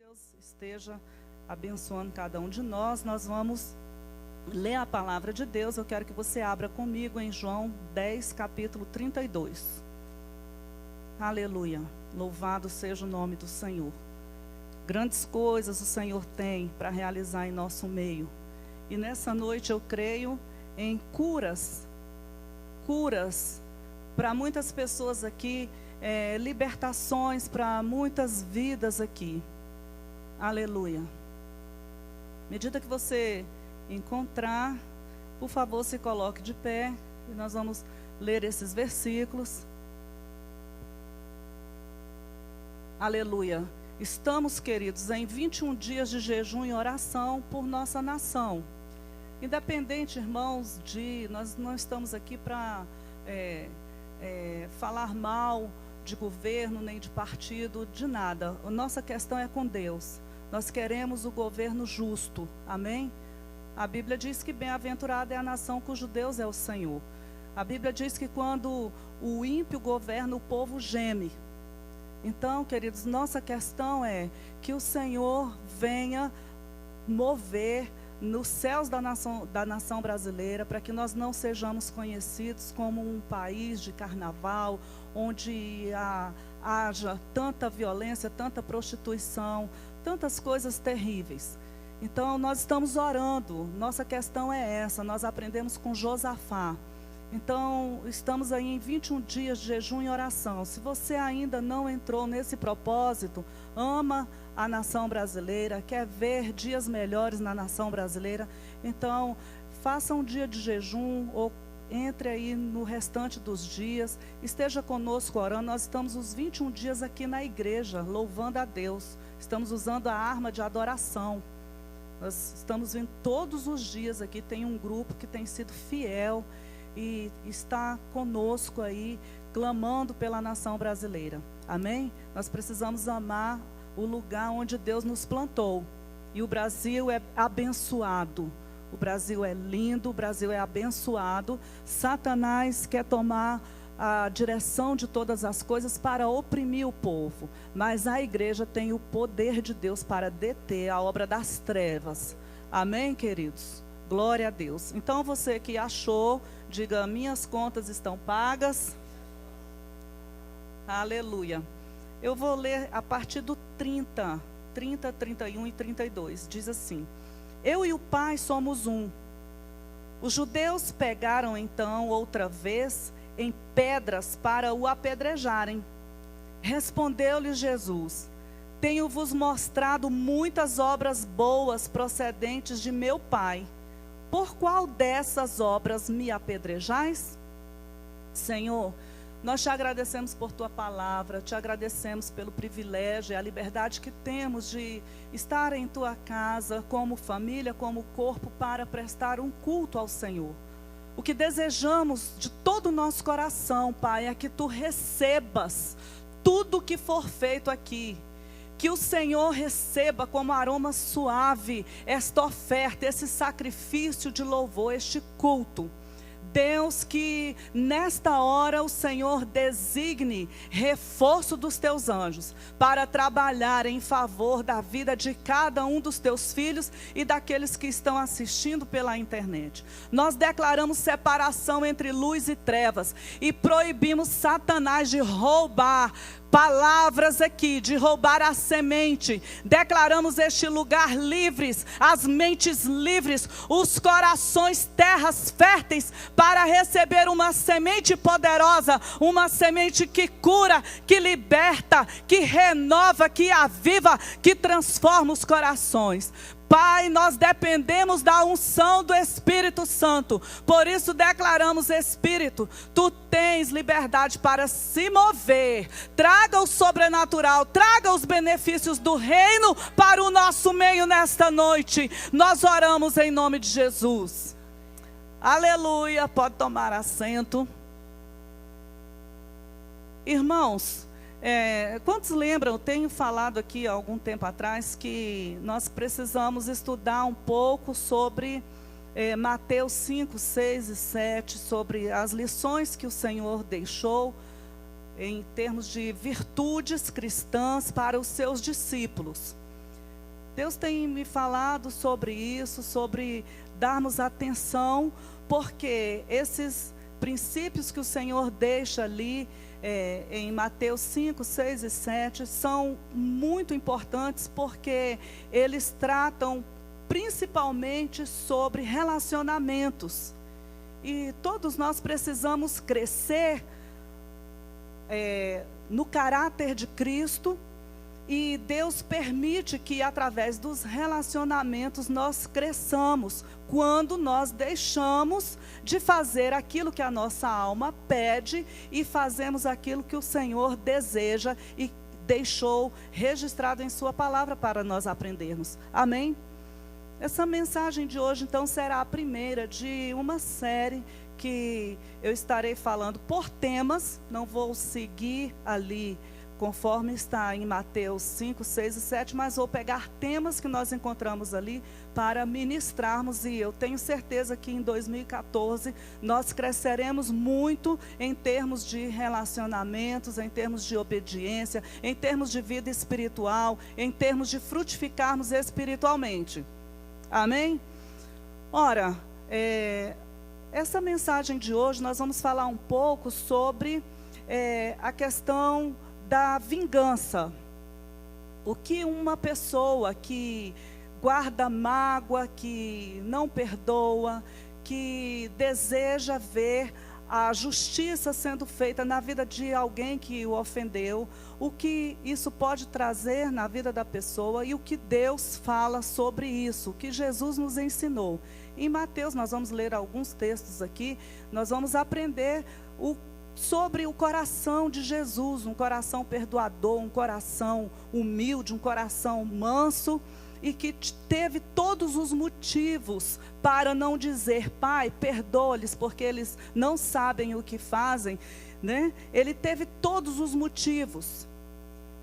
Deus esteja abençoando cada um de nós. Nós vamos ler a palavra de Deus. Eu quero que você abra comigo em João 10, capítulo 32. Aleluia. Louvado seja o nome do Senhor. Grandes coisas o Senhor tem para realizar em nosso meio. E nessa noite eu creio em curas para muitas pessoas aqui, libertações para muitas vidas aqui. Aleluia. À medida que você encontrar, por favor, se coloque de pé e nós vamos ler esses versículos. Aleluia. Estamos, queridos, em 21 dias de jejum e oração por nossa nação. Independente, irmãos, nós não estamos aqui para falar mal de governo, nem de partido, de nada. A nossa questão é com Deus. Nós queremos o governo justo. Amém? A Bíblia diz que bem-aventurada é a nação cujo Deus é o Senhor. A Bíblia diz que quando o ímpio governa, o povo geme. Então, queridos, nossa questão é que o Senhor venha mover nos céus da nação brasileira, para que nós não sejamos conhecidos como um país de carnaval, onde haja tanta violência, tanta prostituição, tantas coisas terríveis. Então, nós estamos orando, nossa questão é essa, nós aprendemos com Josafá. Então, estamos aí em 21 dias de jejum e oração. Se você ainda não entrou nesse propósito, ama a nação brasileira, quer ver dias melhores na nação brasileira, então, faça um dia de jejum ou entre aí no restante dos dias, esteja conosco orando. Nós estamos os 21 dias aqui na igreja, louvando a Deus. Estamos usando a arma de adoração. Nós estamos vindo todos os dias aqui, tem um grupo que tem sido fiel e está conosco aí, clamando pela nação brasileira. Amém? Nós precisamos amar o lugar onde Deus nos plantou. E o Brasil é abençoado. O Brasil é lindo, o Brasil é abençoado. Satanás quer tomar a direção de todas as coisas para oprimir o povo. Mas a igreja tem o poder de Deus para deter a obra das trevas. Amém, queridos? Glória a Deus. Então você que achou, diga: minhas contas estão pagas. Aleluia. Eu vou ler a partir do 30, 31 e 32. Diz assim: eu e o Pai somos um. Os judeus pegaram então outra vez em pedras para o apedrejarem. Respondeu-lhe Jesus: tenho-vos mostrado muitas obras boas procedentes de meu Pai. Por qual dessas obras me apedrejais? Senhor, nós te agradecemos por tua palavra, te agradecemos pelo privilégio e a liberdade que temos de estar em tua casa, como família, como corpo, para prestar um culto ao Senhor. O que desejamos de todo o nosso coração, Pai, é que tu recebas tudo o que for feito aqui. Que o Senhor receba como aroma suave esta oferta, esse sacrifício de louvor, este culto. Deus, que nesta hora o Senhor designe reforço dos teus anjos para trabalhar em favor da vida de cada um dos teus filhos e daqueles que estão assistindo pela internet. Nós declaramos separação entre luz e trevas e proibimos Satanás de roubar palavras aqui, de roubar a semente. Declaramos este lugar livres, as mentes livres, os corações, terras férteis, para receber uma semente poderosa, uma semente que cura, que liberta, que renova, que aviva, que transforma os corações. Pai, nós dependemos da unção do Espírito Santo. Por isso declaramos: Espírito, tu tens liberdade para se mover. Traga o sobrenatural, traga os benefícios do reino para o nosso meio nesta noite. Nós oramos em nome de Jesus. Aleluia. Pode tomar assento. Irmãos, quantos lembram, eu tenho falado aqui há algum tempo atrás que nós precisamos estudar um pouco sobre Mateus 5, 6 e 7, sobre as lições que o Senhor deixou em termos de virtudes cristãs para os seus discípulos. Deus tem me falado sobre isso, sobre darmos atenção, porque esses princípios que o Senhor deixa ali, em Mateus 5, 6 e 7, são muito importantes, porque eles tratam principalmente sobre relacionamentos. E todos nós precisamos crescer no caráter de Cristo, e Deus permite que através dos relacionamentos nós cresçamos, quando nós deixamos de fazer aquilo que a nossa alma pede e fazemos aquilo que o Senhor deseja e deixou registrado em sua palavra para nós aprendermos. Amém? Essa mensagem de hoje, então, será a primeira de uma série que eu estarei falando por temas. Não vou seguir ali conforme está em Mateus 5, 6 e 7, mas vou pegar temas que nós encontramos ali para ministrarmos, e eu tenho certeza que em 2014 nós cresceremos muito em termos de relacionamentos, em termos de obediência, em termos de vida espiritual, em termos de frutificarmos espiritualmente. Amém? Ora, essa mensagem de hoje nós vamos falar um pouco sobre a questão da vingança. O que uma pessoa que guarda mágoa, que não perdoa, que deseja ver a justiça sendo feita na vida de alguém que o ofendeu, o que isso pode trazer na vida da pessoa e o que Deus fala sobre isso, o que Jesus nos ensinou. Em Mateus, nós vamos ler alguns textos aqui, nós vamos aprender sobre o coração de Jesus, um coração perdoador, um coração humilde, um coração manso, e que teve todos os motivos para não dizer: Pai, perdoa-lhes, porque eles não sabem o que fazem, né? Ele teve todos os motivos,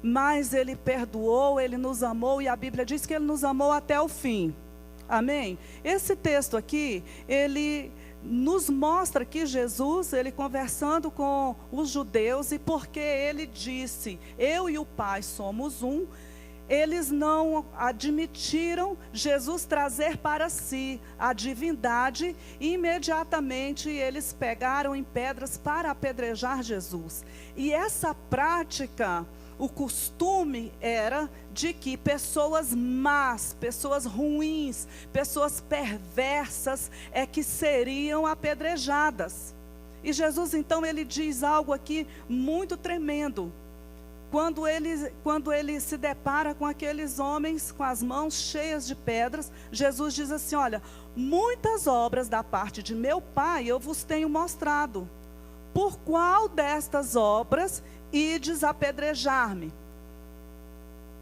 mas Ele perdoou, Ele nos amou, e a Bíblia diz que Ele nos amou até o fim. Amém? Esse texto aqui, ele nos mostra que Jesus, ele conversando com os judeus, e porque ele disse: eu e o Pai somos um, eles não admitiram Jesus trazer para si a divindade, e imediatamente eles pegaram em pedras para apedrejar Jesus. E essa prática, o costume era de que pessoas más, pessoas ruins, pessoas perversas que seriam apedrejadas. E Jesus então ele diz algo aqui muito tremendo. Quando ele se depara com aqueles homens com as mãos cheias de pedras, Jesus diz assim: olha, muitas obras da parte de meu Pai eu vos tenho mostrado. Por qual destas obras ides apedrejar-me?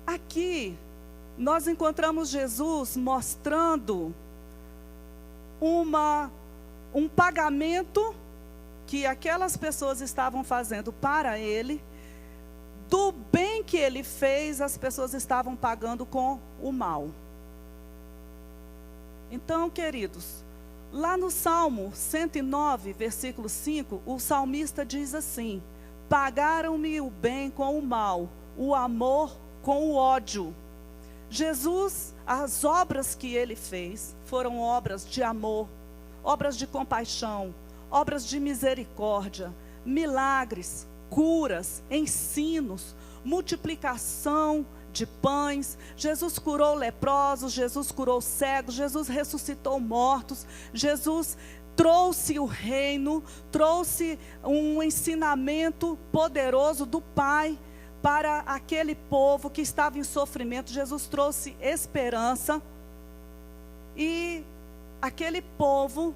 Aqui nós encontramos Jesus mostrando um pagamento que aquelas pessoas estavam fazendo para ele. Do bem que ele fez, as pessoas estavam pagando com o mal. Então, queridos, lá no Salmo 109, versículo 5, o salmista diz assim: pagaram-me o bem com o mal, o amor com o ódio. Jesus, as obras que ele fez foram obras de amor, obras de compaixão, obras de misericórdia, milagres, curas, ensinos, multiplicação de pães. Jesus curou leprosos, Jesus curou cegos, Jesus ressuscitou mortos, Jesus trouxe o reino, trouxe um ensinamento poderoso do Pai para aquele povo que estava em sofrimento. Jesus trouxe esperança, e aquele povo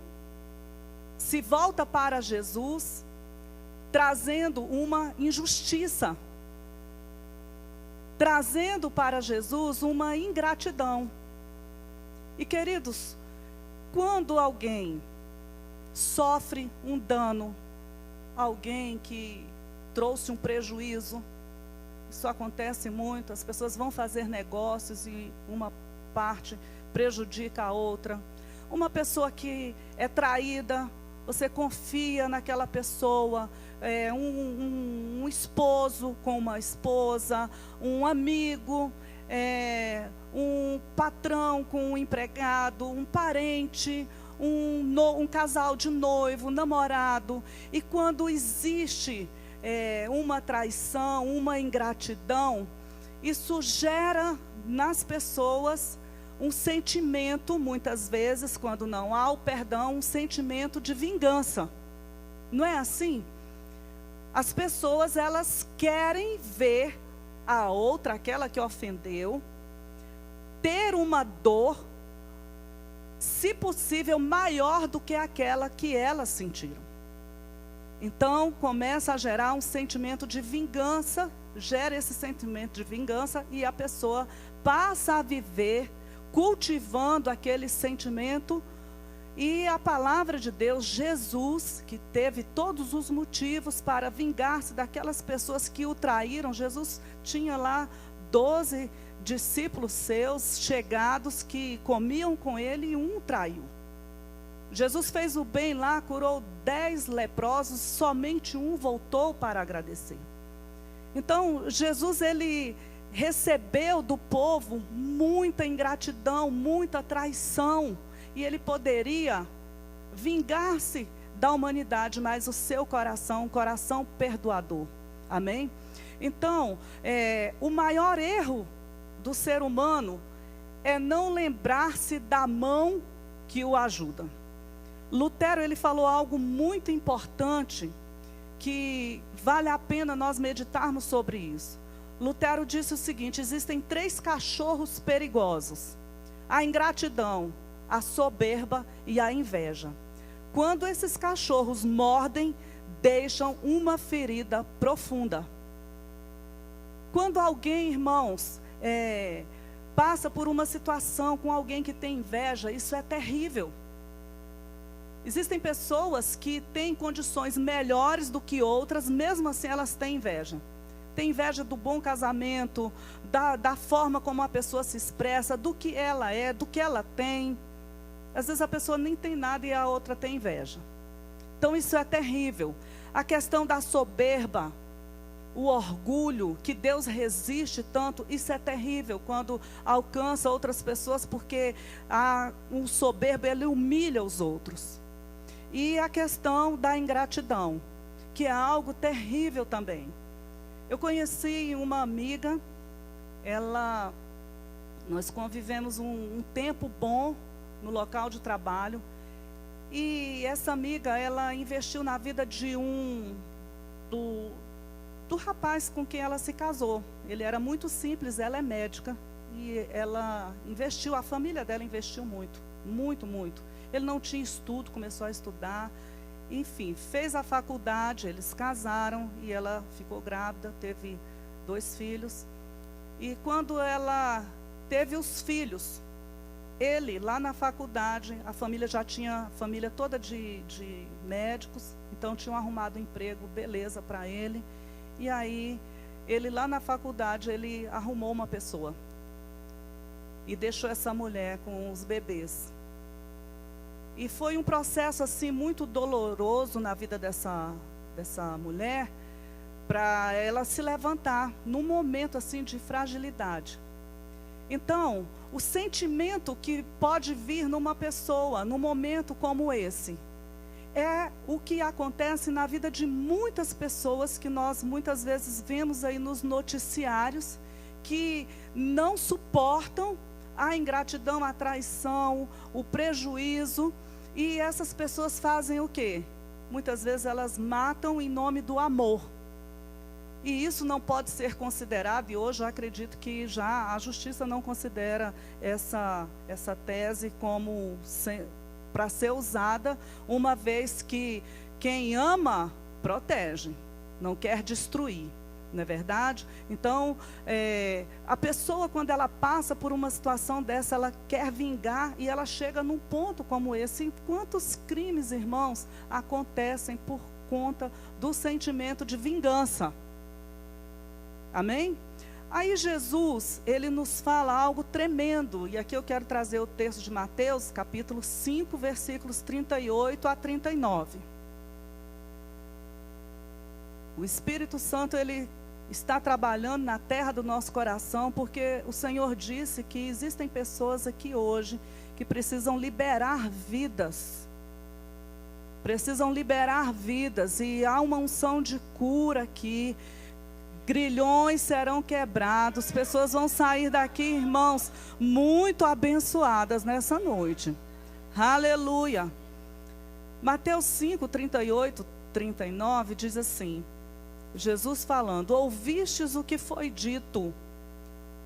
se volta para Jesus trazendo uma injustiça, trazendo para Jesus uma ingratidão. E queridos, quando alguém sofre um dano, alguém que trouxe um prejuízo, isso acontece muito, as pessoas vão fazer negócios e uma parte prejudica a outra. Uma pessoa que é traída, você confia naquela pessoa, um esposo com uma esposa, um amigo, um patrão com um empregado, um parente, um casal de noivo, namorado. E quando existe uma traição, uma ingratidão, isso gera nas pessoas um sentimento, muitas vezes, quando não há o perdão, um sentimento de vingança. Não é assim? As pessoas, elas querem ver a outra, aquela que ofendeu, ter uma dor, se possível, maior do que aquela que elas sentiram. Então, começa a gerar um sentimento de vingança, gera esse sentimento de vingança e a pessoa passa a viver cultivando aquele sentimento. E a palavra de Deus, Jesus, que teve todos os motivos para vingar-se daquelas pessoas que o traíram. Jesus tinha lá 12 discípulos seus chegados que comiam com ele e um traiu. Jesus fez o bem lá, curou 10 leprosos, somente um voltou para agradecer. Então, Jesus, ele recebeu do povo muita ingratidão, muita traição, e ele poderia vingar-se da humanidade, mas o seu coração, um coração perdoador. Amém? Então, o maior erro do ser humano é não lembrar-se da mão que o ajuda. Lutero, ele falou algo muito importante, que vale a pena nós meditarmos sobre isso. Lutero disse o seguinte: existem 3 cachorros perigosos: a ingratidão, a soberba e a inveja. Quando esses cachorros mordem, deixam uma ferida profunda. Quando alguém, irmãos, passa por uma situação com alguém que tem inveja, isso é terrível. Existem pessoas que têm condições melhores do que outras, mesmo assim elas têm inveja. Tem inveja do bom casamento, da forma como a pessoa se expressa, do que ela é, do que ela tem. Às vezes a pessoa nem tem nada e a outra tem inveja. Então isso é terrível. A questão da soberba, o orgulho, que Deus resiste tanto, isso é terrível quando alcança outras pessoas, porque um soberbo, ele humilha os outros. E a questão da ingratidão, que é algo terrível também. Eu conheci uma amiga, nós convivemos um tempo bom no local de trabalho, e essa amiga, ela investiu na vida do rapaz com quem ela se casou. Ele era muito simples, ela é médica, e ela investiu, a família dela investiu muito, muito, muito. Ele não tinha estudo, começou a estudar, enfim, fez a faculdade, eles casaram e ela ficou grávida, teve 2 filhos. E quando ela teve os filhos, ele lá na faculdade, a família já tinha, família toda de médicos, então tinham arrumado um emprego, beleza para ele. E aí, ele lá na faculdade, ele arrumou uma pessoa e deixou essa mulher com os bebês. E foi um processo assim muito doloroso na vida dessa mulher, para ela se levantar num momento assim de fragilidade. Então, o sentimento que pode vir numa pessoa, num momento como esse, é o que acontece na vida de muitas pessoas que nós muitas vezes vemos aí nos noticiários, que não suportam a ingratidão, a traição, o prejuízo. E essas pessoas fazem o quê? Muitas vezes elas matam em nome do amor. E isso não pode ser considerado, e hoje eu acredito que já a justiça não considera essa tese como para ser usada, uma vez que quem ama, protege, não quer destruir. Não é verdade? Então, a pessoa, quando ela passa por uma situação dessa, ela quer vingar e ela chega num ponto como esse. E quantos crimes, irmãos, acontecem por conta do sentimento de vingança? Amém? Aí Jesus, ele nos fala algo tremendo. E aqui eu quero trazer o texto de Mateus, capítulo 5, versículos 38 a 39. O Espírito Santo, ele está trabalhando na terra do nosso coração, porque o Senhor disse que existem pessoas aqui hoje que precisam liberar vidas. Precisam liberar vidas, e há uma unção de cura aqui. Grilhões serão quebrados, pessoas vão sair daqui, irmãos, muito abençoadas nessa noite. Aleluia. Mateus 5, 38, 39 diz assim, Jesus falando: ouvistes o que foi dito,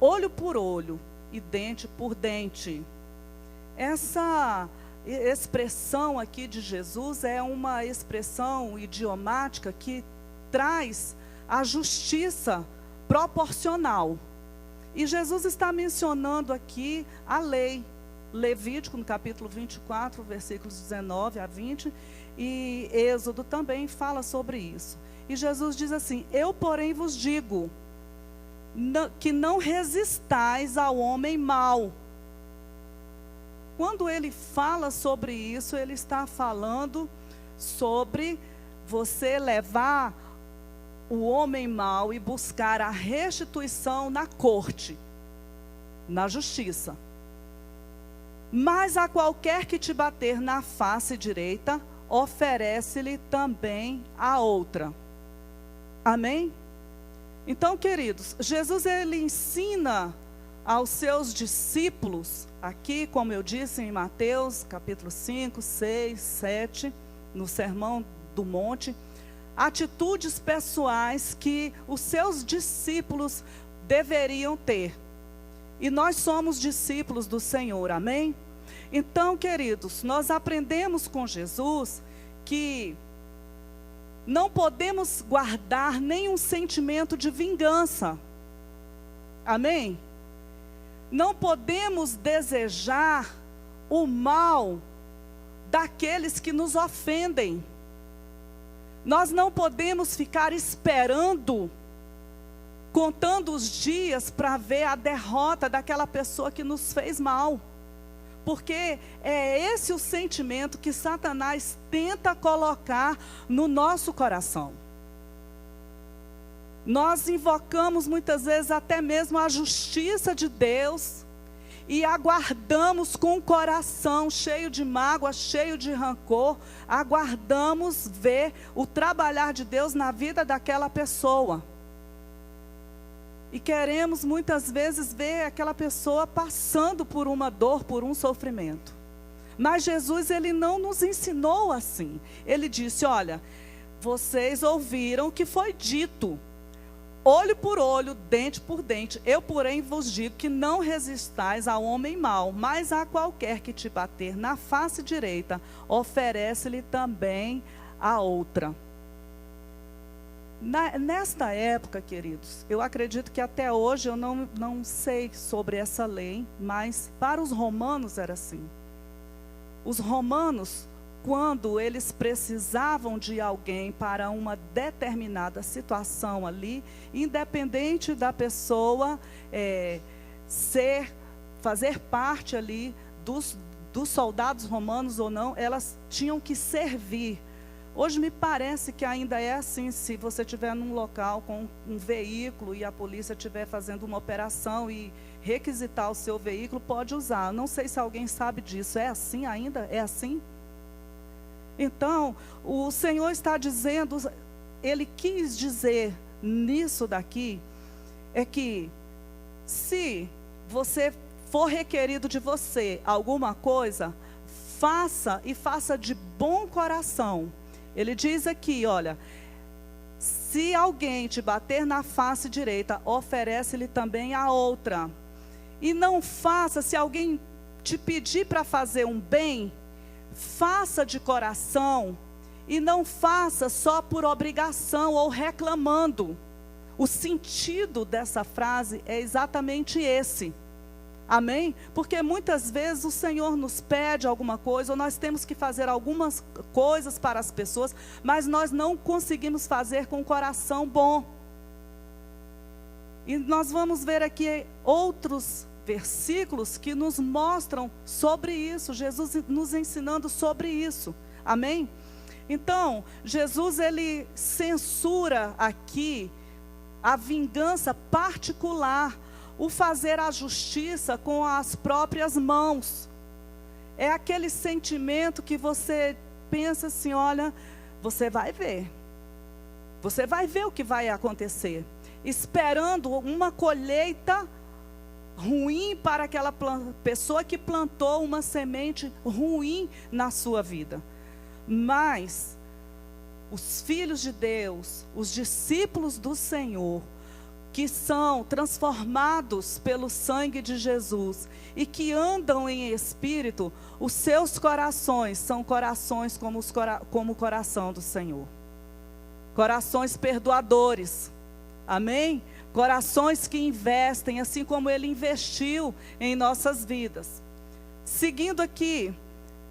olho por olho e dente por dente. Essa expressão aqui de Jesus é uma expressão idiomática que traz a justiça proporcional. E Jesus está mencionando aqui a lei. Levítico, no capítulo 24, versículos 19 a 20, e Êxodo também fala sobre isso. E Jesus diz assim: eu, porém, vos digo, que não resistais ao homem mau. Quando ele fala sobre isso, ele está falando sobre você levar o homem mau e buscar a restituição na corte, na justiça. Mas a qualquer que te bater na face direita, oferece-lhe também a outra. Amém? Então, queridos, Jesus ele ensina aos seus discípulos, aqui, como eu disse em Mateus, capítulo 5, 6, 7, no Sermão do Monte, atitudes pessoais que os seus discípulos deveriam ter. E nós somos discípulos do Senhor, amém? Então, queridos, nós aprendemos com Jesus que não podemos guardar nenhum sentimento de vingança, amém? Não podemos desejar o mal daqueles que nos ofendem. Nós não podemos ficar esperando, contando os dias para ver a derrota daquela pessoa que nos fez mal. Porque é esse o sentimento que Satanás tenta colocar no nosso coração. Nós invocamos muitas vezes até mesmo a justiça de Deus e aguardamos com o coração cheio de mágoa, cheio de rancor, aguardamos ver o trabalhar de Deus na vida daquela pessoa. E queremos muitas vezes ver aquela pessoa passando por uma dor, por um sofrimento. Mas Jesus, ele não nos ensinou assim. Ele disse: olha, vocês ouviram o que foi dito, olho por olho, dente por dente. Eu, porém, vos digo que não resistais ao homem mau, mas a qualquer que te bater na face direita, oferece-lhe também a outra. Nesta época, queridos, eu acredito que até hoje eu não sei sobre essa lei, mas para os romanos era assim. Os romanos, quando eles precisavam de alguém para uma determinada situação ali, independente da pessoa fazer parte ali dos soldados romanos ou não, elas tinham que servir. Hoje me parece que ainda é assim. Se você estiver num local com um veículo e a polícia estiver fazendo uma operação e requisitar o seu veículo, pode usar. Não sei se alguém sabe disso. É assim ainda? É assim? Então, o Senhor está dizendo, Ele quis dizer nisso daqui, é que se você for requerido de você alguma coisa, faça e faça de bom coração. Ele diz aqui, olha, se alguém te bater na face direita, oferece-lhe também a outra. E não faça, se alguém te pedir para fazer um bem, faça de coração, e não faça só por obrigação ou reclamando. O sentido dessa frase é exatamente esse. Amém? Porque muitas vezes o Senhor nos pede alguma coisa, ou nós temos que fazer algumas coisas para as pessoas, mas nós não conseguimos fazer com o coração bom. E nós vamos ver aqui outros versículos que nos mostram sobre isso, Jesus nos ensinando sobre isso. Amém? Então, Jesus ele censura aqui a vingança particular, o fazer a justiça com as próprias mãos. É aquele sentimento que você pensa assim, olha, você vai ver o que vai acontecer, esperando uma colheita ruim para aquela pessoa que plantou uma semente ruim na sua vida. Mas os filhos de Deus, os discípulos do Senhor, que são transformados pelo sangue de Jesus e que andam em espírito, os seus corações são corações como o coração do Senhor. Corações perdoadores. Amém? Corações que investem, assim como Ele investiu em nossas vidas. Seguindo aqui,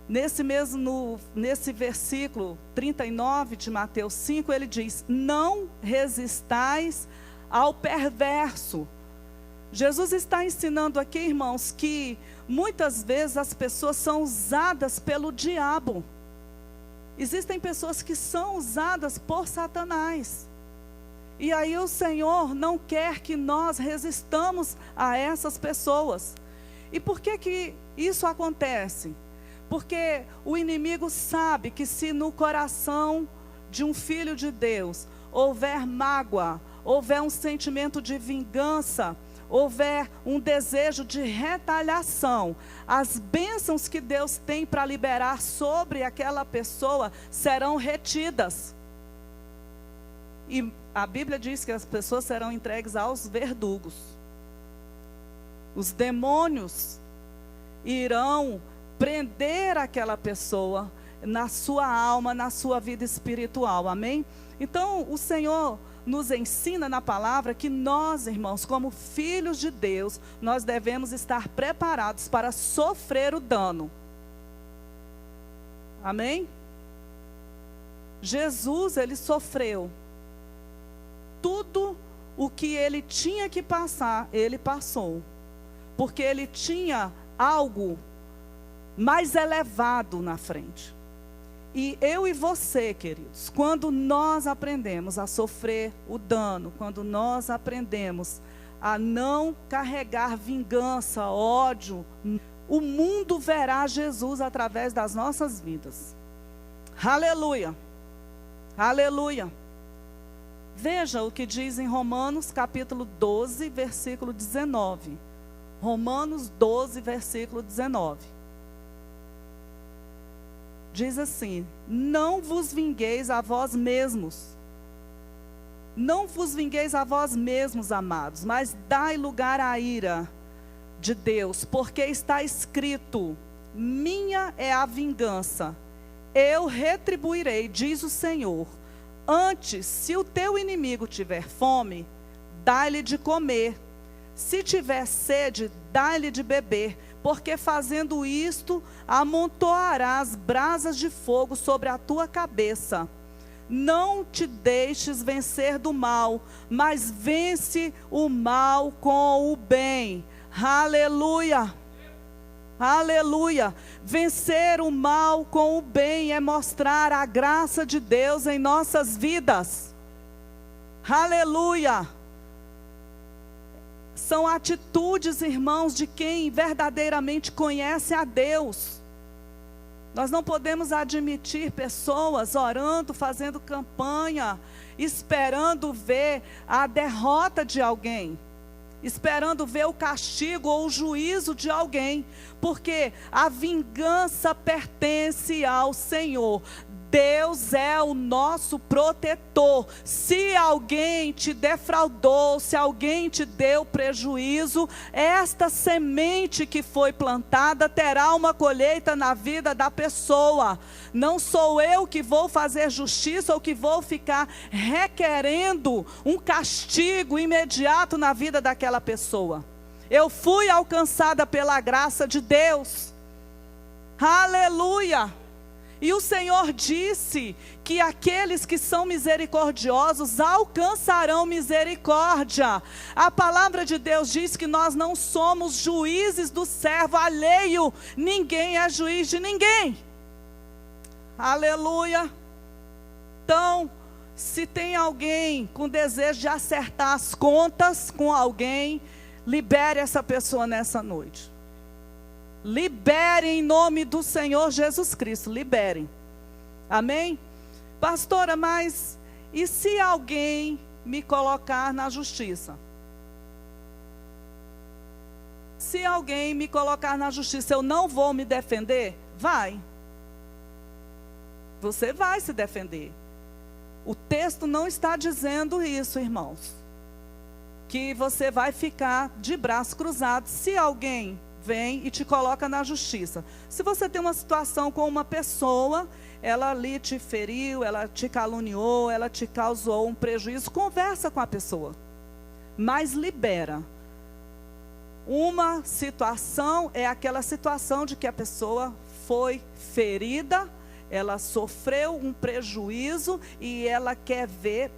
nesse versículo 39 de Mateus 5, ele diz: não resistais ao perverso. Jesus está ensinando aqui, irmãos, que muitas vezes as pessoas são usadas pelo diabo. Existem pessoas que são usadas por Satanás. E aí o Senhor não quer que nós resistamos a essas pessoas. E por que isso acontece? Porque o inimigo sabe que se no coração de um filho de Deus houver mágoa, houver um sentimento de vingança, houver um desejo de retaliação, as bênçãos que Deus tem para liberar sobre aquela pessoa serão retidas. E a Bíblia diz que as pessoas serão entregues aos verdugos. Os demônios irão prender aquela pessoa na sua alma, na sua vida espiritual, amém? Então o Senhor nos ensina na palavra que nós, irmãos, como filhos de Deus, nós devemos estar preparados para sofrer o dano, amém? Jesus, Ele sofreu tudo o que Ele tinha que passar, Ele passou, porque Ele tinha algo mais elevado na frente. E eu e você, queridos, quando nós aprendemos a sofrer o dano, quando nós aprendemos a não carregar vingança, ódio, o mundo verá Jesus através das nossas vidas. Aleluia, aleluia. Veja o que diz em Romanos capítulo 12, versículo 19. Romanos 12, versículo 19. Diz assim: não vos vingueis a vós mesmos. Não vos vingueis a vós mesmos, amados, mas dai lugar à ira de Deus, porque está escrito: minha é a vingança, eu retribuirei, diz o Senhor. Antes, se o teu inimigo tiver fome, dá-lhe de comer. Se tiver sede, dá-lhe de beber, porque fazendo isto, amontoarás brasas de fogo sobre a tua cabeça. Não te deixes vencer do mal, mas vence o mal com o bem. Aleluia! Aleluia! Vencer o mal com o bem é mostrar a graça de Deus em nossas vidas. Aleluia! São atitudes, irmãos, de quem verdadeiramente conhece a Deus. Nós não podemos admitir pessoas orando, fazendo campanha, esperando ver a derrota de alguém, esperando ver o castigo ou o juízo de alguém, porque a vingança pertence ao Senhor. Deus é o nosso protetor. Se alguém te defraudou, se alguém te deu prejuízo, esta semente que foi plantada terá uma colheita na vida da pessoa. Não sou eu que vou fazer justiça ou que vou ficar requerendo um castigo imediato na vida daquela pessoa. Eu fui alcançada pela graça de Deus. Aleluia! E o Senhor disse que aqueles que são misericordiosos alcançarão misericórdia. A palavra de Deus diz que nós não somos juízes do servo alheio. Ninguém é juiz de ninguém. Aleluia. Então, Se tem alguém com desejo de acertar as contas com alguém, libere essa pessoa nessa noite. Libere em nome do Senhor Jesus Cristo, liberem. Amém? Pastora, mas e se alguém me colocar na justiça? Se alguém me colocar na justiça, eu não vou me defender? Vai. Você vai se defender. O texto não está dizendo isso, irmãos. Que você vai ficar de braços cruzados se alguém vem e te coloca na justiça. Se você tem uma situação com uma pessoa, ela ali te feriu, ela te caluniou, ela te causou um prejuízo, conversa com a pessoa. Mas libera. Uma situação é aquela situação de que a pessoa foi ferida, ela sofreu um prejuízo e ela quer ver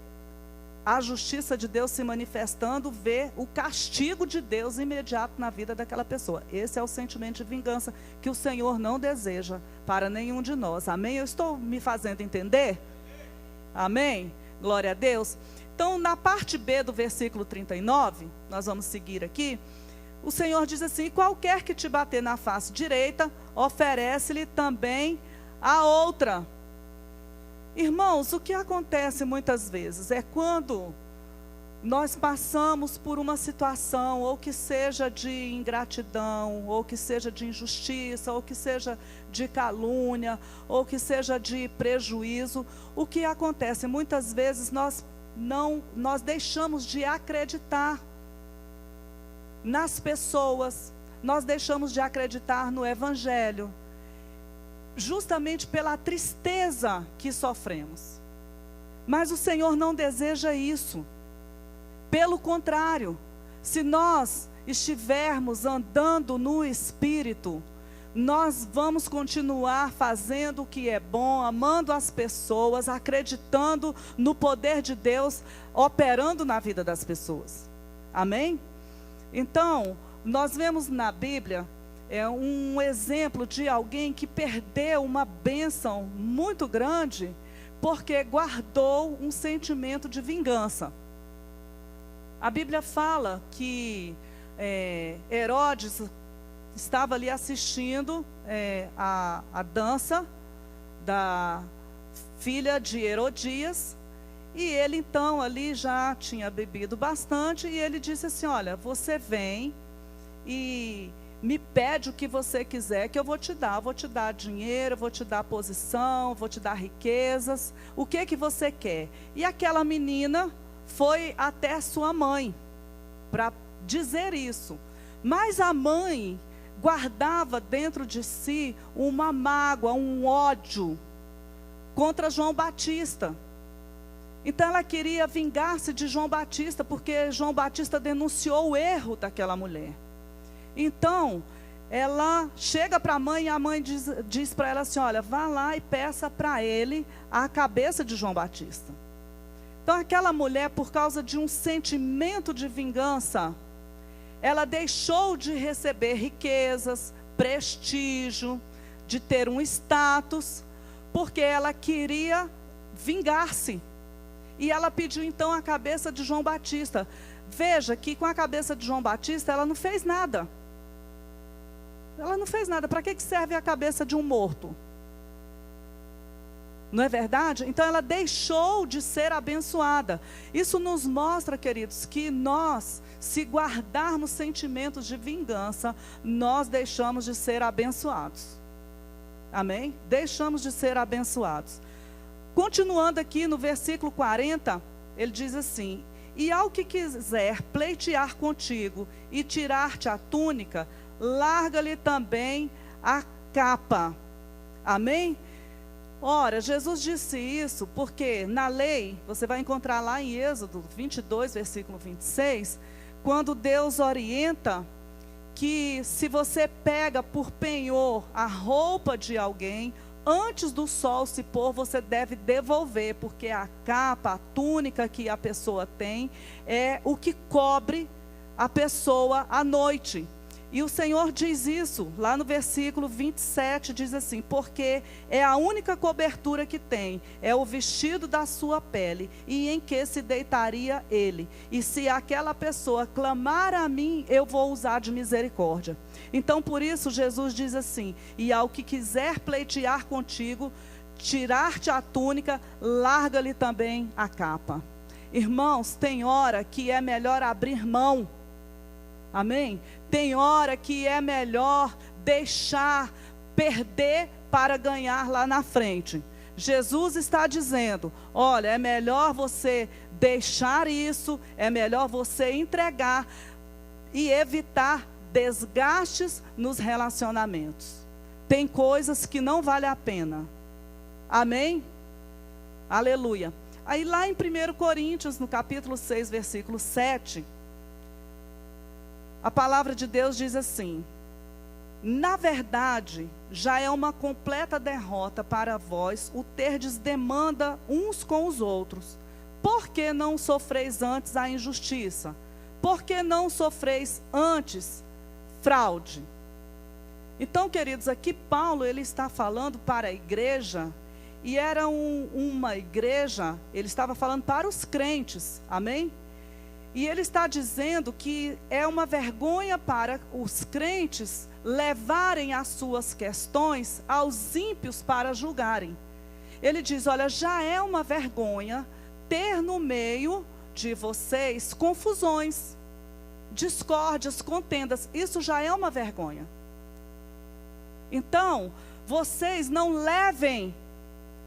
a justiça de Deus se manifestando, ver o castigo de Deus imediato na vida daquela pessoa. Esse é o sentimento de vingança que o Senhor não deseja para nenhum de nós. Amém? Eu estou me fazendo entender? Amém? Glória a Deus. Então, na parte B do versículo 39, nós vamos seguir aqui. O Senhor diz assim: qualquer que te bater na face direita, oferece-lhe também a outra. Irmãos, o que acontece muitas vezes é quando nós passamos por uma situação, ou que seja de ingratidão, ou que seja de injustiça, ou que seja de calúnia, ou que seja de prejuízo. O que acontece? Muitas vezes nós deixamos de acreditar nas pessoas, nós deixamos de acreditar no Evangelho, justamente pela tristeza que sofremos. Mas o Senhor não deseja isso. Pelo contrário, se nós estivermos andando no Espírito, nós vamos continuar fazendo o que é bom, amando as pessoas, acreditando no poder de Deus, operando na vida das pessoas. Amém? Então, nós vemos na Bíblia um exemplo de alguém que perdeu uma bênção muito grande porque guardou um sentimento de vingança. A Bíblia fala que Herodes estava ali assistindo a dança da filha de Herodias. E ele então ali já tinha bebido bastante e ele disse assim: olha, você vem e me pede o que você quiser que eu vou te dar. Eu vou te dar dinheiro, vou te dar posição, vou te dar riquezas. O que que você quer? E aquela menina foi até sua mãe para dizer isso. Mas a mãe guardava dentro de si uma mágoa, um ódio contra João Batista. Então ela queria vingar-se de João Batista, porque João Batista denunciou o erro daquela mulher. Então, ela chega para a mãe e a mãe diz para ela assim: olha, vá lá e peça para ele a cabeça de João Batista. Então aquela mulher, por causa de um sentimento de vingança, ela deixou de receber riquezas, prestígio, de ter um status, porque ela queria vingar-se. E ela pediu então a cabeça de João Batista. Veja que com a cabeça de João Batista ela não fez nada. Ela não fez nada. Para que serve a cabeça de um morto? Não é verdade? Então ela deixou de ser abençoada. Isso nos mostra, queridos, que nós, se guardarmos sentimentos de vingança, nós deixamos de ser abençoados. Amém? Deixamos de ser abençoados. Continuando aqui no versículo 40, ele diz assim: e ao que quiser pleitear contigo e tirar-te a túnica, larga-lhe também a capa. Amém? Ora, Jesus disse isso porque na lei, você vai encontrar lá em Êxodo 22, versículo 26, quando Deus orienta que se você pega por penhor a roupa de alguém, antes do sol se pôr, você deve devolver, porque a capa, a túnica que a pessoa tem, é o que cobre a pessoa à noite. E o Senhor diz isso, lá no versículo 27, diz assim: porque é a única cobertura que tem, é o vestido da sua pele, e em que se deitaria ele. E se aquela pessoa clamar a mim, eu vou usar de misericórdia. Então, por isso, Jesus diz assim: e ao que quiser pleitear contigo, tirar-te a túnica, larga-lhe também a capa. Irmãos, tem hora que é melhor abrir mão. Amém? Tem hora que é melhor deixar perder para ganhar lá na frente. Jesus está dizendo: olha, é melhor você deixar isso, é melhor você entregar e evitar desgastes nos relacionamentos. Tem coisas que não vale a pena. Amém? Aleluia. Aí lá em 1 Coríntios, no capítulo 6, versículo 7, a palavra de Deus diz assim: na verdade, já é uma completa derrota para vós o terdes demanda uns com os outros. Por que não sofreis antes a injustiça? Por que não sofreis antes fraude? Então, queridos, aqui Paulo ele está falando para a igreja, e era uma igreja, ele estava falando para os crentes, amém? E ele está dizendo que é uma vergonha para os crentes levarem as suas questões aos ímpios para julgarem. Ele diz: olha, já é uma vergonha ter no meio de vocês confusões, discórdias, contendas. Isso já é uma vergonha. Então, vocês não levem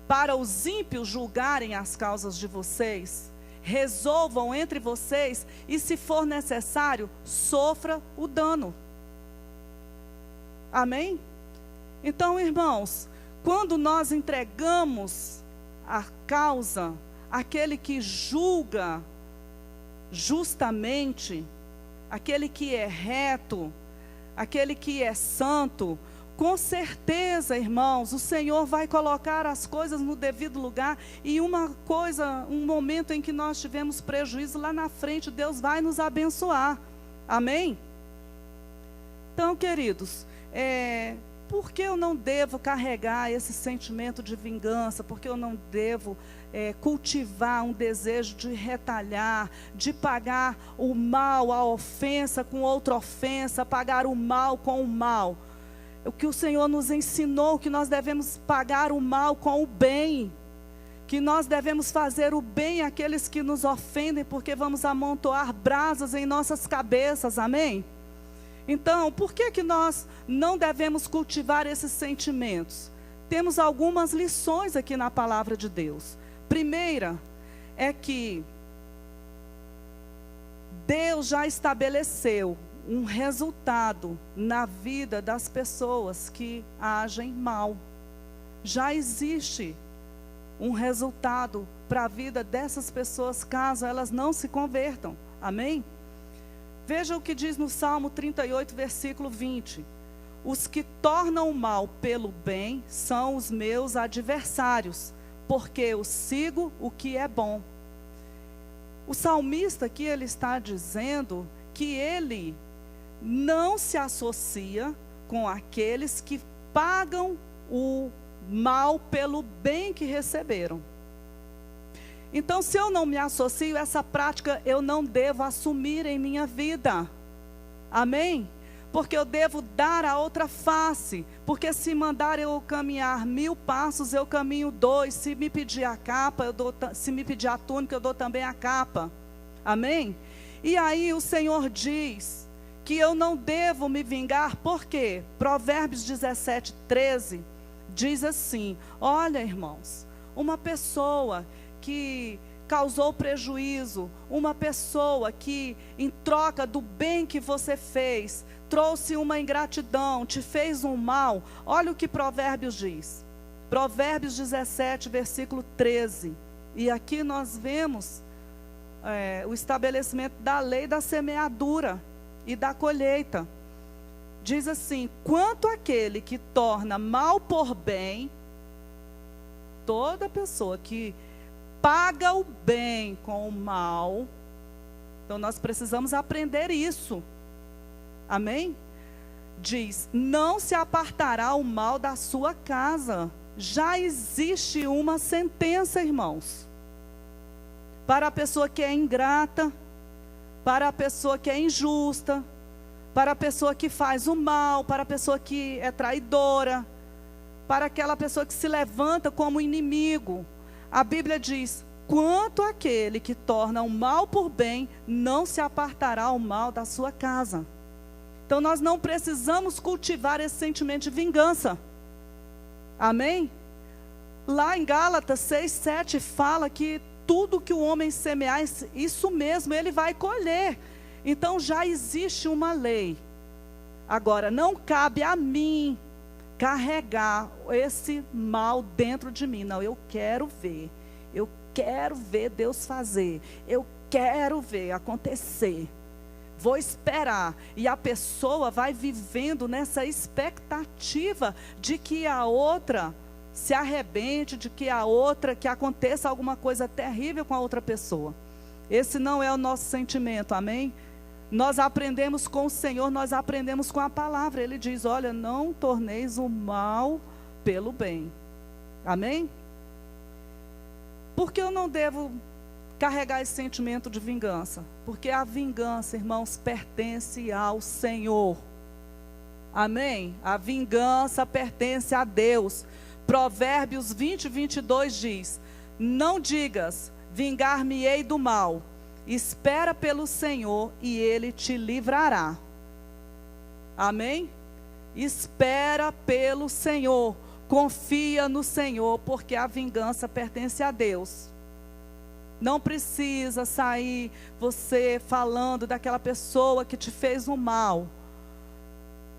para os ímpios julgarem as causas de vocês. Resolvam entre vocês e, se for necessário, sofra o dano. Amém? Então, irmãos, quando nós entregamos a causa àquele que julga justamente, aquele que é reto, aquele que é santo, com certeza, irmãos, o Senhor vai colocar as coisas no devido lugar. E um momento em que nós tivemos prejuízo, lá na frente Deus vai nos abençoar. Amém? Então, queridos, por que eu não devo carregar esse sentimento de vingança? Por que eu não devo cultivar um desejo de retalhar, de pagar o mal, a ofensa com outra ofensa, pagar o mal com o mal? O que o Senhor nos ensinou, que nós devemos pagar o mal com o bem, que nós devemos fazer o bem àqueles que nos ofendem, porque vamos amontoar brasas em nossas cabeças, amém? Então, por que nós não devemos cultivar esses sentimentos? Temos algumas lições aqui na palavra de Deus. Primeira é que Deus já estabeleceu um resultado na vida das pessoas que agem mal. Já existe um resultado para a vida dessas pessoas, caso elas não se convertam. Amém? Veja o que diz no Salmo 38, versículo 20. Os que tornam o mal pelo bem são os meus adversários, porque eu sigo o que é bom. O salmista aqui, ele está dizendo que ele não se associa com aqueles que pagam o mal pelo bem que receberam. Então, se eu não me associo, essa prática eu não devo assumir em minha vida. Amém? Porque eu devo dar a outra face. Porque se mandar eu caminhar 1000 passos, eu caminho 2. Se me pedir a capa, se me pedir a túnica, eu dou também a capa. Amém? E aí o Senhor diz que eu não devo me vingar. Por quê? Provérbios 17, 13 diz assim: olha, irmãos, uma pessoa que causou prejuízo, uma pessoa que, em troca do bem que você fez, trouxe uma ingratidão, te fez um mal. Olha o que Provérbios diz. Provérbios 17, versículo 13. E aqui nós vemos o estabelecimento da lei da semeadura e da colheita. Diz assim: quanto àquele que torna mal por bem, toda pessoa que paga o bem com o mal. Então nós precisamos aprender isso. Amém? diz: não se apartará o mal da sua casa. Já existe uma sentença, irmãos, para a pessoa que é ingrata, para a pessoa que é injusta, para a pessoa que faz o mal, para a pessoa que é traidora, para aquela pessoa que se levanta como inimigo. A Bíblia diz: quanto àquele que torna o mal por bem, não se apartará o mal da sua casa. Então nós não precisamos cultivar esse sentimento de vingança. Amém? Lá em Gálatas 6:7 fala que tudo que o homem semear, isso mesmo ele vai colher. Então já existe uma lei. Agora, não cabe a mim carregar esse mal dentro de mim. Não, eu quero ver Deus fazer, eu quero ver acontecer, vou esperar. E a pessoa vai vivendo nessa expectativa de que a outra se arrebente, de que que aconteça alguma coisa terrível com a outra pessoa. Esse não é o nosso sentimento, amém? Nós aprendemos com o Senhor, nós aprendemos com a palavra. Ele diz: olha, não torneis o mal pelo bem. Amém? Por que eu não devo carregar esse sentimento de vingança? Porque a vingança, irmãos, pertence ao Senhor. Amém? A vingança pertence a Deus. Provérbios 20:22 diz: não digas, vingar-me-ei do mal. Espera pelo Senhor e Ele te livrará. Amém? Espera pelo Senhor. Confia no Senhor, porque a vingança pertence a Deus. Não precisa sair você falando daquela pessoa que te fez um mal.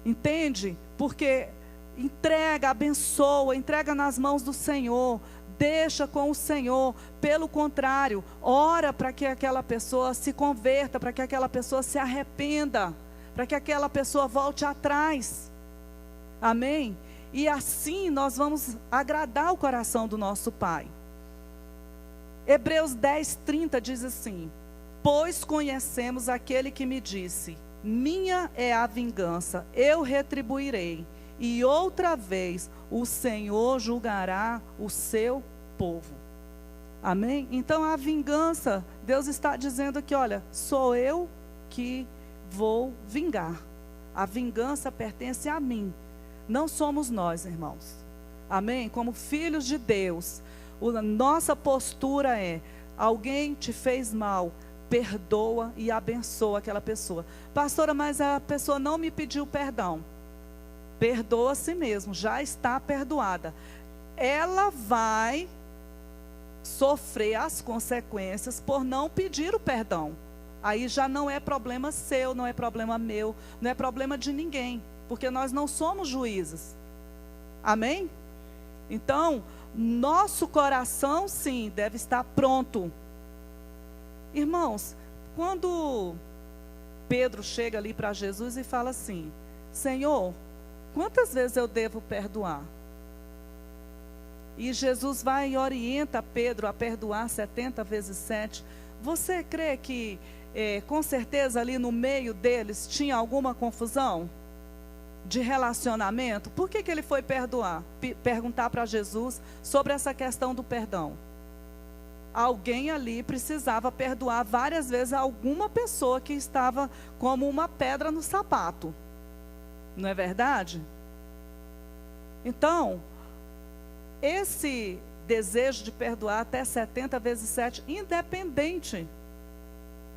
Entende? Porque entrega, abençoa, entrega nas mãos do Senhor. Deixa com o Senhor. Pelo contrário, ora para que aquela pessoa se converta, para que aquela pessoa se arrependa, para que aquela pessoa volte atrás. Amém? E assim nós vamos agradar o coração do nosso Pai. Hebreus 10:30 diz assim: pois conhecemos aquele que me disse: minha é a vingança, eu retribuirei. E outra vez o Senhor julgará o seu povo. Amém? Então a vingança, Deus está dizendo aqui: olha, sou eu que vou vingar. A vingança pertence a mim. Não somos nós, irmãos. Amém? Como filhos de Deus, a nossa postura é: alguém te fez mal, perdoa e abençoa aquela pessoa. Pastora, mas a pessoa não me pediu perdão. Perdoa a si mesmo, já está perdoada. Ela vai sofrer as consequências por não pedir o perdão. Aí já não é problema seu, não é problema meu, não é problema de ninguém, porque nós não somos juízes. Amém? Então, nosso coração, sim, deve estar pronto. Irmãos, quando Pedro chega ali para Jesus e fala assim: Senhor, quantas vezes eu devo perdoar? E Jesus vai e orienta Pedro a perdoar 70 vezes 7. Você crê que, com certeza, ali no meio deles tinha alguma confusão de relacionamento? Por que ele foi perguntar para Jesus sobre essa questão do perdão? Alguém ali precisava perdoar várias vezes alguma pessoa que estava como uma pedra no sapato. Não é verdade? Então, esse desejo de perdoar até 70 vezes 7, independente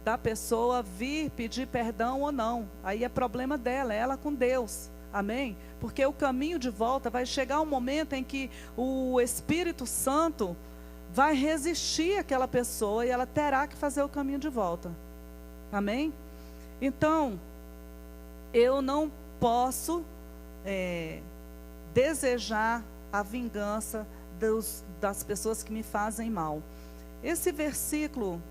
da pessoa vir pedir perdão ou não, aí é problema dela, é ela com Deus. Amém? Porque o caminho de volta vai chegar um momento em que o Espírito Santo vai resistir àquela pessoa e ela terá que fazer o caminho de volta. Amém? Então, eu não posso desejar a vingança das pessoas que me fazem mal. Esse versículo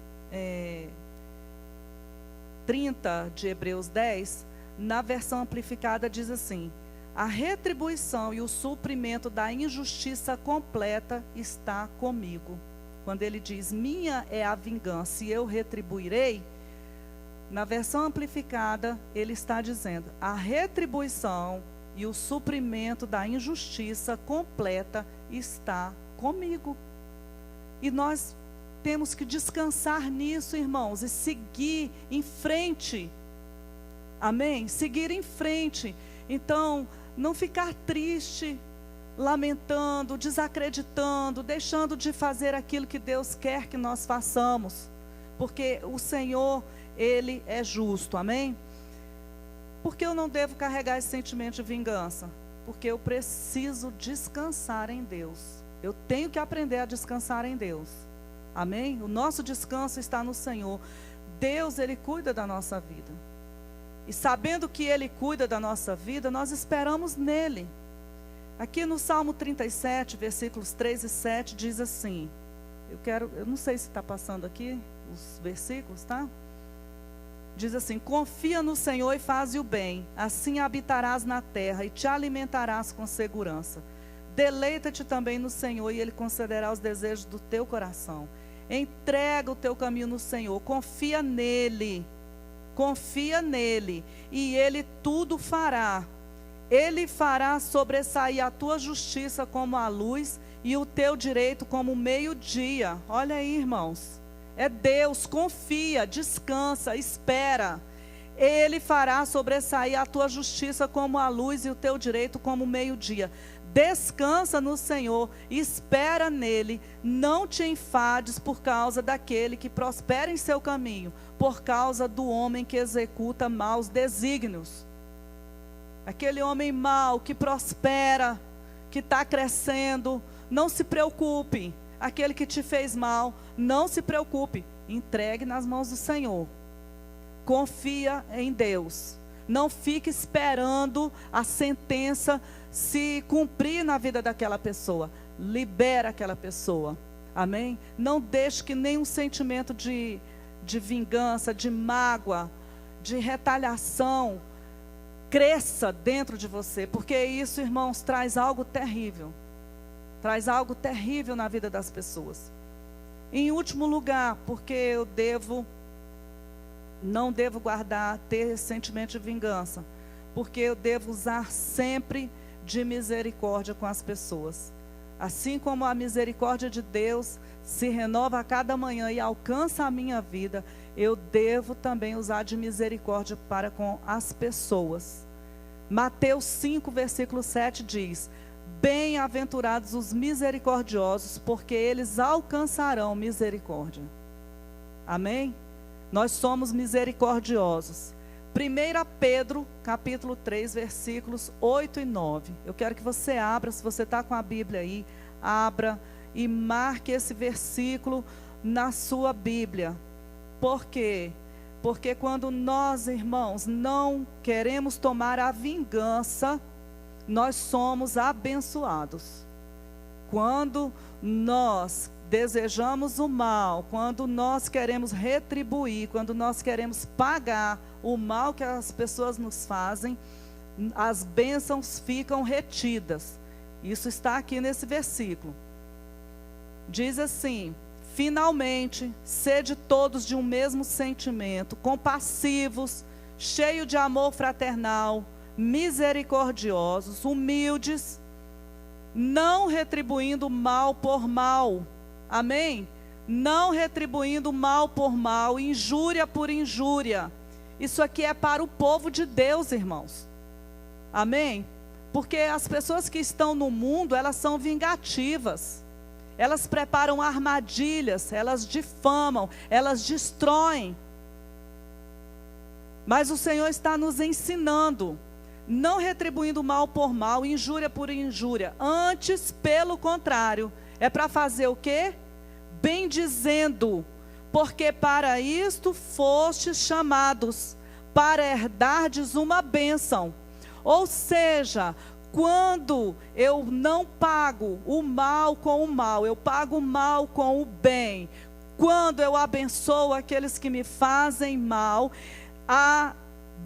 30 de Hebreus 10, na versão amplificada diz assim: a retribuição e o suprimento da injustiça completa está comigo. Quando ele diz, minha é a vingança e eu retribuirei, Na versão amplificada, ele está dizendo: a retribuição e o suprimento da injustiça completa está comigo. E nós temos que descansar nisso, irmãos, e seguir em frente. Amém? Seguir em frente. Então, não ficar triste, lamentando, desacreditando, deixando de fazer aquilo que Deus quer que nós façamos. Porque o Senhor, Ele é justo, amém? Por que eu não devo carregar esse sentimento de vingança? Porque eu preciso descansar em Deus. Eu tenho que aprender a descansar em Deus, amém? O nosso descanso está no Senhor. Deus, Ele cuida da nossa vida. E sabendo que Ele cuida da nossa vida, nós esperamos nele. Aqui no Salmo 37, versículos 3 e 7, diz assim, eu não sei se está passando aqui os versículos, tá? Diz assim: confia no Senhor e faze o bem, assim habitarás na terra e te alimentarás com segurança. Deleita-te também no Senhor e Ele concederá os desejos do teu coração. Entrega o teu caminho no Senhor, confia nele, e Ele tudo fará. Ele fará sobressair a tua justiça como a luz e o teu direito como o meio-dia. Olha aí, irmãos. É Deus, confia, descansa, espera. Ele fará sobressair a tua justiça como a luz e o teu direito como o meio-dia. Descansa no Senhor, espera nele, não te enfades por causa daquele que prospera em seu caminho, por causa do homem que executa maus desígnios. Aquele homem mau que prospera, que está crescendo, não se preocupe. Aquele que te fez mal, não se preocupe. Entregue nas mãos do Senhor. Confia em Deus. Não fique esperando a sentença se cumprir na vida daquela pessoa. Libera aquela pessoa. Amém? Não deixe que nenhum sentimento de vingança, de mágoa, de retaliação cresça dentro de você, porque isso, irmãos, traz algo terrível. Traz algo terrível na vida das pessoas. Em último lugar, porque eu não devo ter esse sentimento de vingança, porque eu devo usar sempre de misericórdia com as pessoas. Assim como a misericórdia de Deus se renova a cada manhã e alcança a minha vida, eu devo também usar de misericórdia para com as pessoas. Mateus 5, versículo 7 diz: bem-aventurados os misericordiosos, porque eles alcançarão misericórdia. Amém? Nós somos misericordiosos. 1 Pedro, capítulo 3, versículos 8 e 9. Eu quero que você abra, se você está com a Bíblia aí, abra e marque esse versículo na sua Bíblia. Por quê? Porque quando nós, irmãos, não queremos tomar a vingança, nós somos abençoados. Quando nós desejamos o mal, quando nós queremos retribuir, quando nós queremos pagar o mal que as pessoas nos fazem, as bênçãos ficam retidas. Isso está aqui nesse versículo. Diz assim: finalmente, sede todos de um mesmo sentimento, compassivos, cheios de amor fraternal, misericordiosos, humildes, não retribuindo mal por mal. Amém? Não retribuindo mal por mal, injúria por injúria. Isso aqui é para o povo de Deus, irmãos. Amém? Porque as pessoas que estão no mundo, elas são vingativas. Elas preparam armadilhas, elas difamam, elas destroem. Mas o Senhor está nos ensinando, não retribuindo mal por mal, injúria por injúria. Antes, pelo contrário, é para fazer o quê? Bendizendo, porque para isto fostes chamados, para herdardes uma bênção. Ou seja, quando eu não pago o mal com o mal, eu pago o mal com o bem. Quando eu abençoo aqueles que me fazem mal, a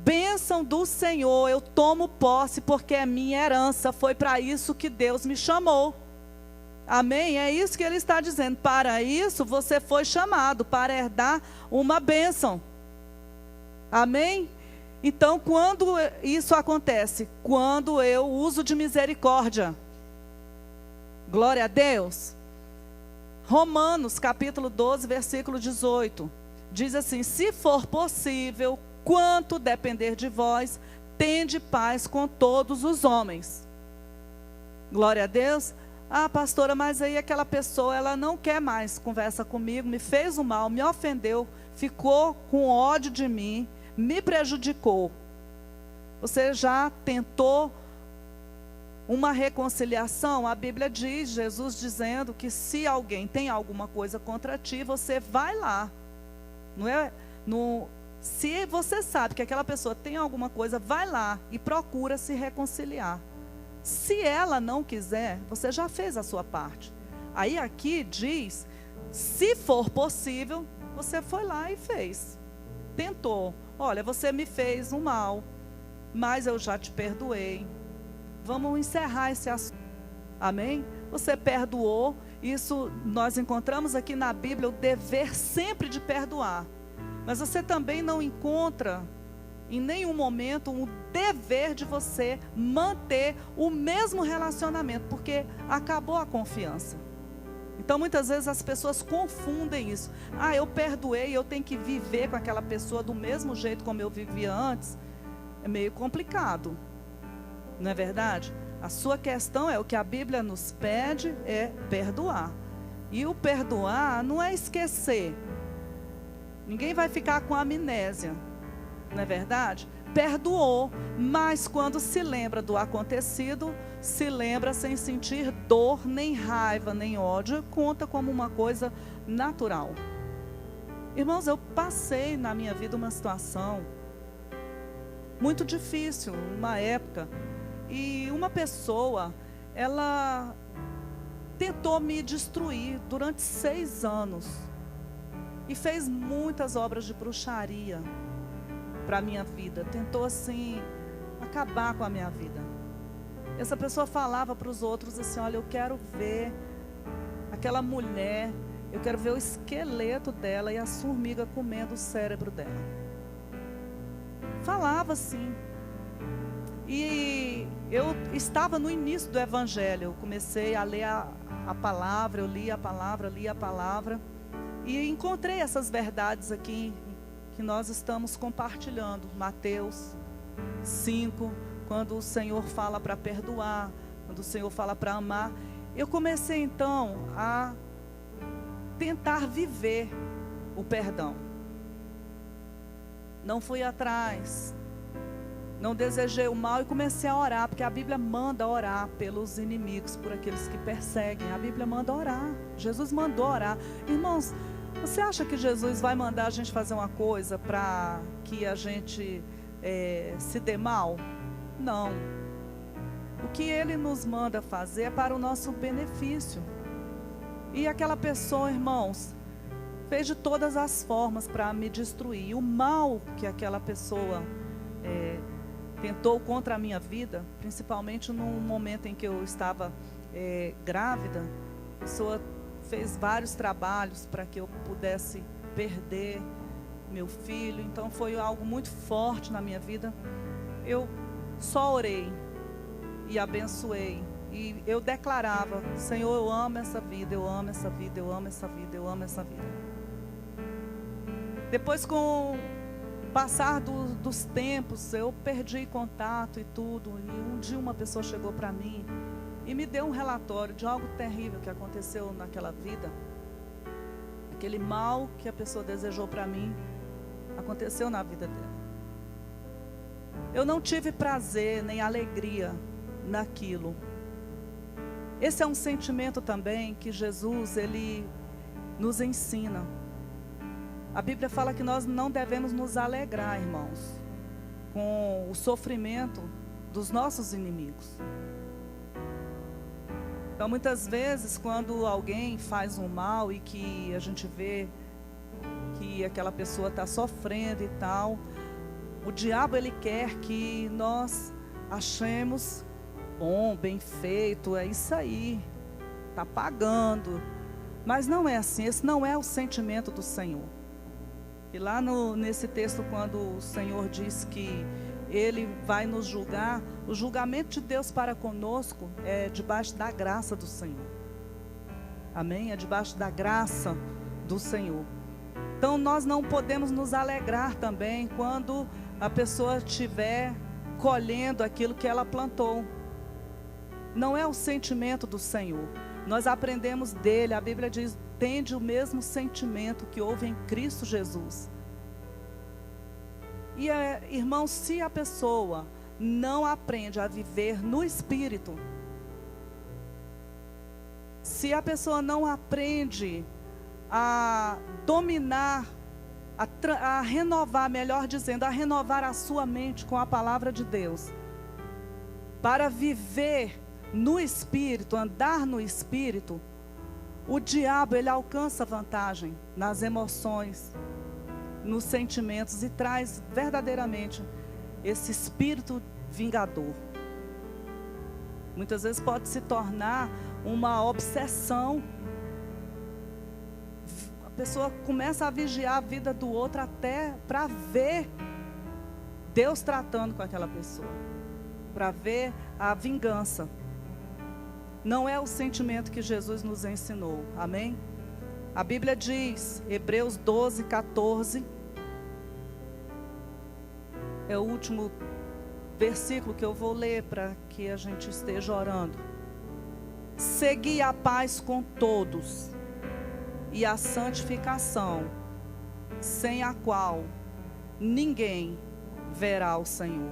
bênção do Senhor eu tomo posse, porque é minha herança. Foi para isso que Deus me chamou. Amém? É isso que Ele está dizendo. Para isso você foi chamado, para herdar uma bênção. Amém? Então, quando isso acontece? Quando eu uso de misericórdia. Glória a Deus. Romanos, capítulo 12, versículo 18. Diz assim: se for possível, quanto depender de vós, tende paz com todos os homens. Glória a Deus. Ah, pastora, mas aí aquela pessoa, ela não quer mais conversa comigo, me fez o mal, me ofendeu, ficou com ódio de mim, me prejudicou. Você já tentou uma reconciliação? A Bíblia diz, Jesus dizendo que se alguém tem alguma coisa contra ti, você vai lá. Não é? Se você sabe que aquela pessoa tem alguma coisa, vai lá e procura se reconciliar. Se ela não quiser, você já fez a sua parte. Aí aqui diz, se for possível, você foi lá e fez. Tentou. Olha, você me fez um mal, mas eu já te perdoei. Vamos encerrar esse assunto. Amém? Você perdoou. Isso nós encontramos aqui na Bíblia, o dever sempre de perdoar. Mas você também não encontra em nenhum momento um dever de você manter o mesmo relacionamento, porque acabou a confiança. Então muitas vezes as pessoas confundem isso. Ah, eu perdoei, eu tenho que viver com aquela pessoa do mesmo jeito como eu vivia antes. É meio complicado, não é verdade? A sua questão é, o que a Bíblia nos pede é perdoar. E o perdoar não é esquecer. Ninguém vai ficar com amnésia, não é verdade? Perdoou, mas quando se lembra do acontecido, se lembra sem sentir dor, nem raiva, nem ódio, conta como uma coisa natural. Irmãos, eu passei na minha vida uma situação muito difícil, uma época, e uma pessoa, ela tentou me destruir durante 6 anos, e fez muitas obras de bruxaria para a minha vida, tentou assim, acabar com a minha vida. Essa pessoa falava para os outros assim, olha, eu quero ver aquela mulher, eu quero ver o esqueleto dela e as formigas comendo o cérebro dela. Falava assim. E eu estava no início do evangelho, eu comecei a ler a palavra, eu li a palavra, e encontrei essas verdades aqui, que nós estamos compartilhando. Mateus 5, quando o Senhor fala para perdoar, quando o Senhor fala para amar. Eu comecei então a tentar viver o perdão. Não fui atrás, não desejei o mal e comecei a orar, porque a Bíblia manda orar pelos inimigos, por aqueles que perseguem. A Bíblia manda orar, Jesus mandou orar. Irmãos, você acha que Jesus vai mandar a gente fazer uma coisa para que a gente se dê mal? Não. O que Ele nos manda fazer é para o nosso benefício. E aquela pessoa, irmãos, fez de todas as formas para me destruir. E o mal que aquela pessoa tentou contra a minha vida, principalmente no momento em que eu estava grávida, a pessoa fez vários trabalhos para que eu pudesse perder meu filho. Então foi algo muito forte na minha vida. Eu só orei e abençoei. E eu declarava, Senhor, eu amo essa vida, eu amo essa vida, eu amo essa vida, eu amo essa vida. Depois, com o passar dos tempos, eu perdi contato e tudo. E um dia uma pessoa chegou para mim e me deu um relatório de algo terrível que aconteceu naquela vida. Aquele mal que a pessoa desejou para mim, aconteceu na vida dela. Eu não tive prazer nem alegria naquilo. Esse é um sentimento também que Jesus, Ele nos ensina. A Bíblia fala que nós não devemos nos alegrar, irmãos, com o sofrimento dos nossos inimigos. Então, muitas vezes, quando alguém faz um mal e que a gente vê que aquela pessoa está sofrendo e tal, o diabo, ele quer que nós achemos bom, bem feito, é isso aí, está pagando. Mas não é assim, esse não é o sentimento do Senhor. E lá nesse texto, quando o Senhor diz que Ele vai nos julgar, o julgamento de Deus para conosco é debaixo da graça do Senhor. Amém? É debaixo da graça do Senhor. Então nós não podemos nos alegrar também quando a pessoa estiver colhendo aquilo que ela plantou. Não é o sentimento do Senhor. Nós aprendemos dele. A Bíblia diz: tende o mesmo sentimento que houve em Cristo Jesus. E irmãos, se a pessoa não aprende a viver no Espírito, se a pessoa não aprende a dominar, a renovar, melhor dizendo, a renovar a sua mente com a palavra de Deus, para viver no Espírito, andar no Espírito, o diabo, ele alcança vantagem nas emoções, nos sentimentos, e traz verdadeiramente esse espírito vingador. Muitas vezes pode se tornar uma obsessão. A pessoa começa a vigiar a vida do outro até para ver Deus tratando com aquela pessoa, para ver a vingança. Não é o sentimento que Jesus nos ensinou. Amém? A Bíblia diz, Hebreus 12, 14. É o último versículo que eu vou ler para que a gente esteja orando. Segui a paz com todos e a santificação, sem a qual ninguém verá o Senhor.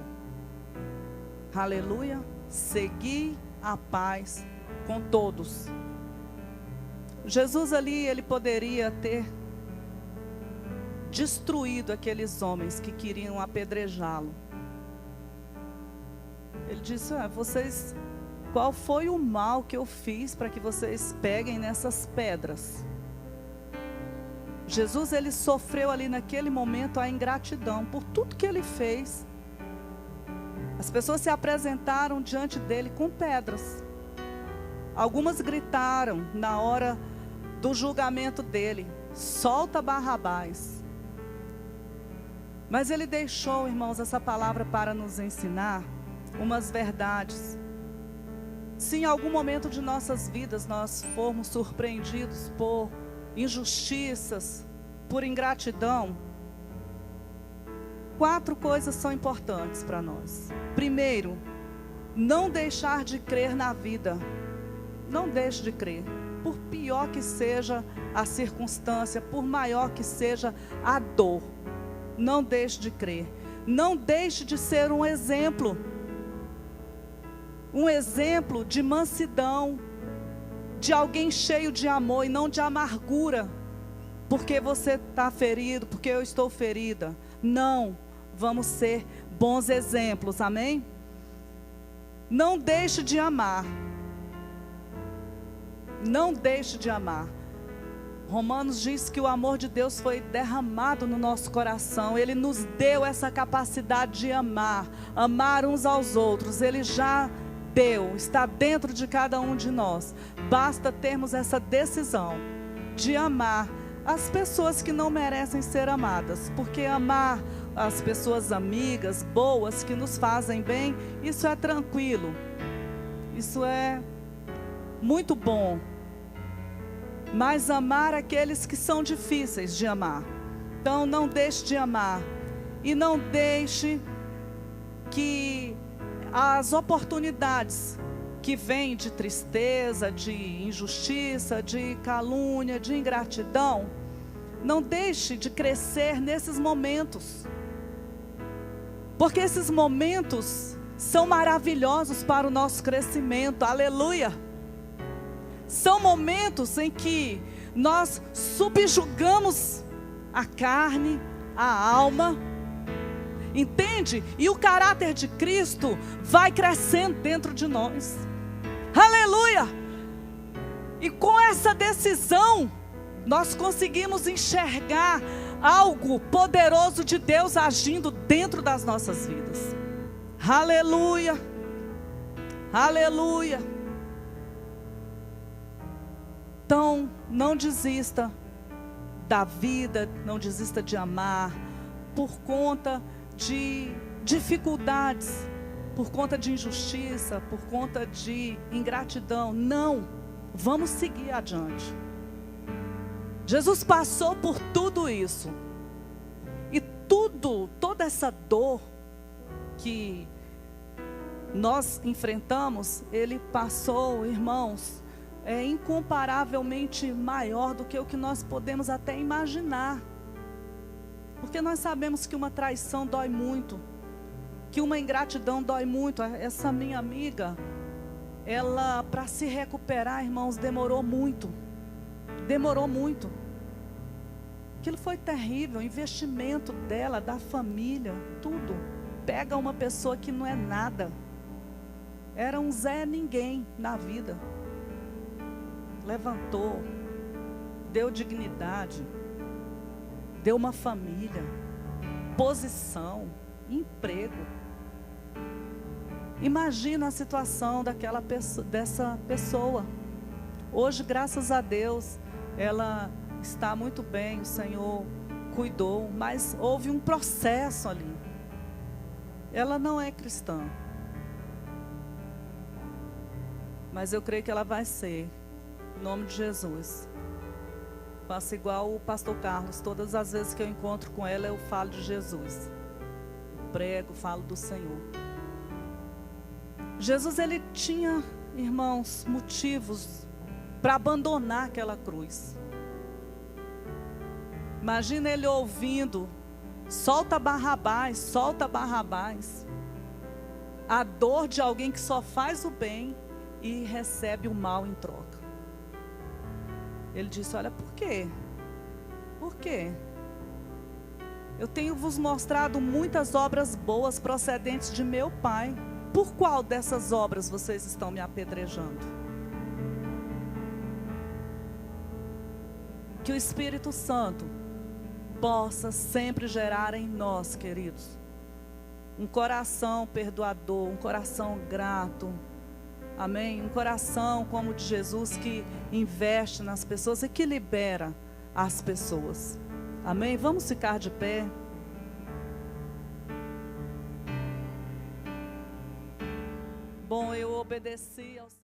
Aleluia. Segui a paz com todos. Jesus ali, ele poderia ter destruído aqueles homens que queriam apedrejá-lo. Ele disse: vocês, qual foi o mal que eu fiz para que vocês peguem nessas pedras? Jesus, ele sofreu ali naquele momento a ingratidão por tudo que ele fez. As pessoas se apresentaram diante dele com pedras. Algumas gritaram na hora do julgamento dele: solta Barrabás. Mas ele deixou, irmãos, essa palavra para nos ensinar umas verdades. Se em algum momento de nossas vidas nós formos surpreendidos por injustiças, por ingratidão, 4 coisas são importantes para nós. Primeiro, não deixar de crer na vida. Não deixe de crer. Por pior que seja a circunstância, por maior que seja a dor, não deixe de crer. Não deixe de ser um exemplo de mansidão, de alguém cheio de amor e não de amargura, porque você está ferido, porque eu estou ferida. Não, vamos ser bons exemplos, amém? Não deixe de amar. Não deixe de amar. Romanos diz que o amor de Deus foi derramado no nosso coração. Ele nos deu essa capacidade de amar uns aos outros. Ele já deu, está dentro de cada um de nós. Basta termos essa decisão de amar as pessoas que não merecem ser amadas, porque amar as pessoas amigas, boas, que nos fazem bem, isso é tranquilo, isso é muito bom. Mas amar aqueles que são difíceis de amar. Então não deixe de amar. E não deixe que as oportunidades que vêm de tristeza, de injustiça, de calúnia, de ingratidão, não deixe de crescer nesses momentos. Porque esses momentos são maravilhosos para o nosso crescimento. Aleluia! São momentos em que nós subjugamos a carne, a alma, entende? E o caráter de Cristo vai crescendo dentro de nós. Aleluia! E com essa decisão, nós conseguimos enxergar algo poderoso de Deus agindo dentro das nossas vidas. Aleluia! Aleluia! Então, não desista da vida, não desista de amar, por conta de dificuldades, por conta de injustiça, por conta de ingratidão. Não, vamos seguir adiante. Jesus passou por tudo isso. E toda essa dor que nós enfrentamos, Ele passou, irmãos, é incomparavelmente maior do que o que nós podemos até imaginar. Porque nós sabemos que uma traição dói muito, que uma ingratidão dói muito. Essa minha amiga, ela, para se recuperar, irmãos, demorou muito. Aquilo foi terrível, o investimento dela, da família, tudo. Pega uma pessoa que não é nada, era um Zé Ninguém na vida, levantou, deu dignidade, deu uma família, posição, emprego. Imagina a situação dessa pessoa. Hoje, graças a Deus, ela está muito bem, o Senhor cuidou, mas houve um processo ali. Ela não é cristã, mas eu creio que ela vai ser, em nome de Jesus. Faço igual o pastor Carlos, todas as vezes que eu encontro com ela, eu falo de Jesus, prego, falo do Senhor. Jesus, ele tinha, irmãos, motivos para abandonar aquela cruz. Imagina ele ouvindo: solta Barrabás, solta Barrabás. A dor de alguém que só faz o bem e recebe o mal em troca. Ele disse: olha, por quê? Por quê? Eu tenho vos mostrado muitas obras boas procedentes de meu Pai. Por qual dessas obras vocês estão me apedrejando? Que o Espírito Santo possa sempre gerar em nós, queridos, um coração perdoador, um coração grato, amém? Um coração como o de Jesus, que investe nas pessoas e que libera as pessoas, amém? Vamos ficar de pé. Bom, eu obedeci aos